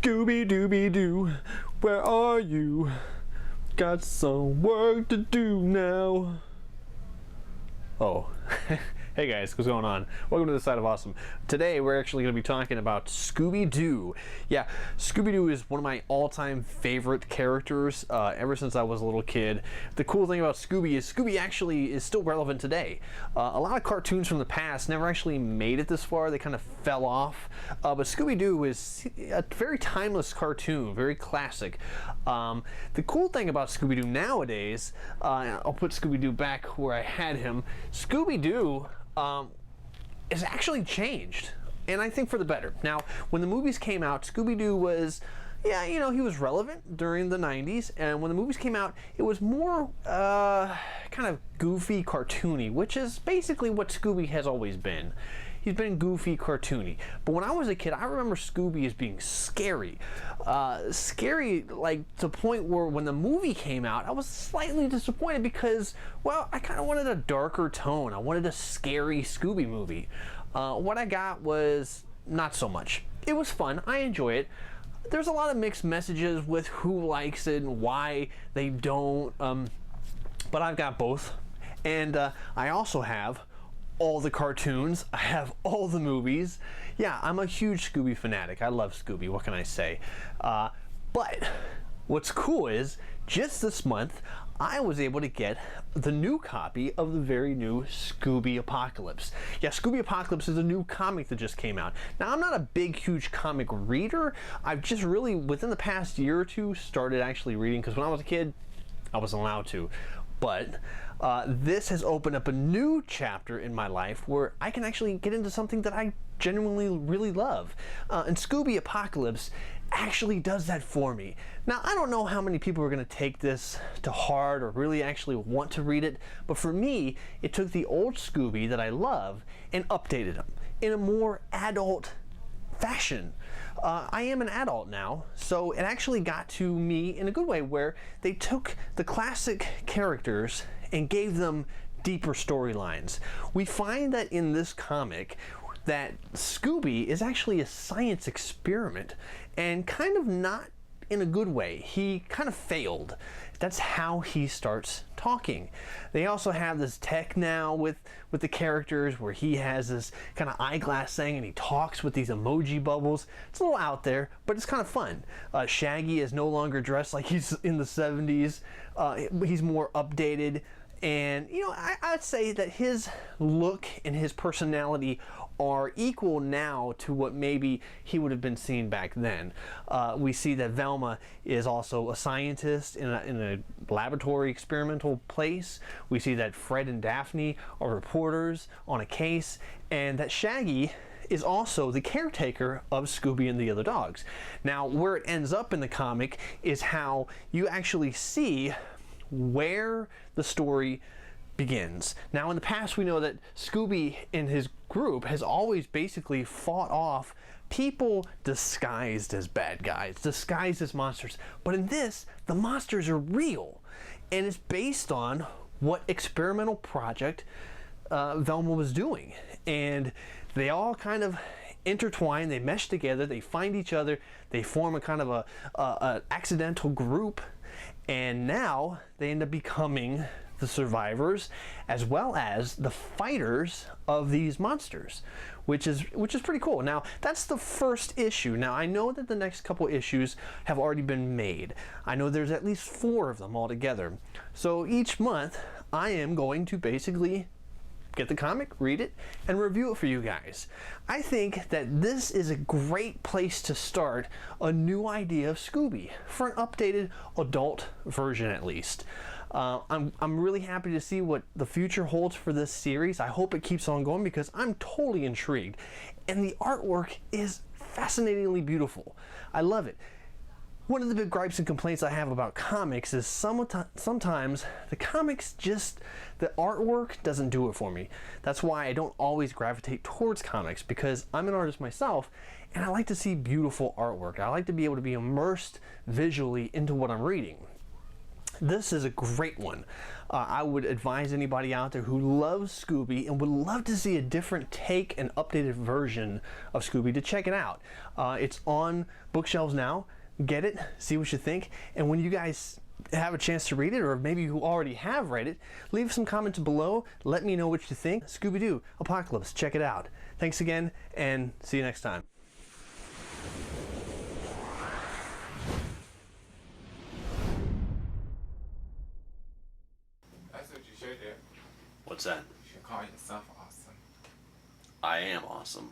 Scooby Dooby Doo, where are you? Got some work to do now. Oh, hey guys, what's going on? Welcome to the Side of Awesome. Today we're actually going to be talking about Scooby Doo. Yeah, Scooby Doo is one of my all-time favorite characters ever since I was a little kid. The cool thing about Scooby is Scooby actually is still relevant today. A lot of cartoons from the past never actually made it this far. They kind of fell off. But Scooby Doo is a very timeless cartoon, very classic. The cool thing about Scooby Doo nowadays, I'll put Scooby Doo back where I had him. Scooby Doo has actually changed, and I think for the better. Now, when the movies came out, Scooby Doo was, yeah, you know, he was relevant during the 90s, and when the movies came out, it was more kind of goofy, cartoony, which is basically what Scooby has always been. He's been goofy, cartoony. But when I was a kid, I remember Scooby as being scary. Scary, like, to the point where when the movie came out, I was slightly disappointed because, well, I kind of wanted a darker tone. I wanted a scary Scooby movie. What I got was not so much. It was fun. I enjoy it. There's a lot of mixed messages with who likes it and why they don't. But I've got both. And I also have all the cartoons. I have all the movies. Yeah, I'm a huge Scooby fanatic. I love Scooby. What can I say? But what's cool is just this month I was able to get the new copy of the very new Scooby Apocalypse. Yeah, Scooby Apocalypse is a new comic that just came out. Now, I'm not a big, huge comic reader. I've just really, within the past year or two, started actually reading, because when I was a kid, I wasn't allowed to. But this has opened up a new chapter in my life where I can actually get into something that I genuinely really love. And Scooby Apocalypse actually does that for me. Now, I don't know how many people are going to take this to heart or really actually want to read it, but for me, it took the old Scooby that I love and updated him in a more adult fashion. I am an adult now, so it actually got to me in a good way where they took the classic characters and gave them deeper storylines. We find that in this comic that Scooby is actually a science experiment, and kind of not in a good way. He kind of failed. That's how he starts talking. They also have this tech now with the characters where he has this kind of eyeglass thing and he talks with these emoji bubbles. It's a little out there, but it's kind of fun. Shaggy is no longer dressed like he's in the 70s. He's more updated. And, you know, I'd say that his look and his personality are equal now to what maybe he would have been seen back then. We see that Velma is also a scientist in a laboratory experimental place. We see that Fred and Daphne are reporters on a case, and that Shaggy is also the caretaker of Scooby and the other dogs. Now, where it ends up in the comic is how you actually see where the story begins. Now, in the past, we know that Scooby and his group has always basically fought off people disguised as bad guys, disguised as monsters. But in this, the monsters are real, and it's based on what experimental project Velma was doing. And they all kind of intertwine, they mesh together, they find each other, they form a kind of a accidental group, and now they end up becoming the survivors as well as the fighters of these monsters, which is pretty cool. Now, that's the first issue. Now, I know that the next couple issues have already been made. I know there's at least 4 of them altogether. So each month I am going to basically get the comic, read it, and review it for you guys. I think that this is a great place to start a new idea of Scooby, for an updated adult version at least. I'm really happy to see what the future holds for this series. I hope it keeps on going because I'm totally intrigued. And the artwork is fascinatingly beautiful. I love it. One of the big gripes and complaints I have about comics is sometimes the comics the artwork doesn't do it for me. That's why I don't always gravitate towards comics, because I'm an artist myself and I like to see beautiful artwork. I like to be able to be immersed visually into what I'm reading. This is a great one. I would advise anybody out there who loves Scooby and would love to see a different take and updated version of Scooby to check it out. It's on bookshelves now. Get it, see what you think, and when you guys have a chance to read it, or maybe you already have read it, leave some comments below. Let me know what you think. Scooby Doo Apocalypse, check it out. Thanks again, and see you next time. That's what you should do. What's that? You should call yourself awesome. I am awesome.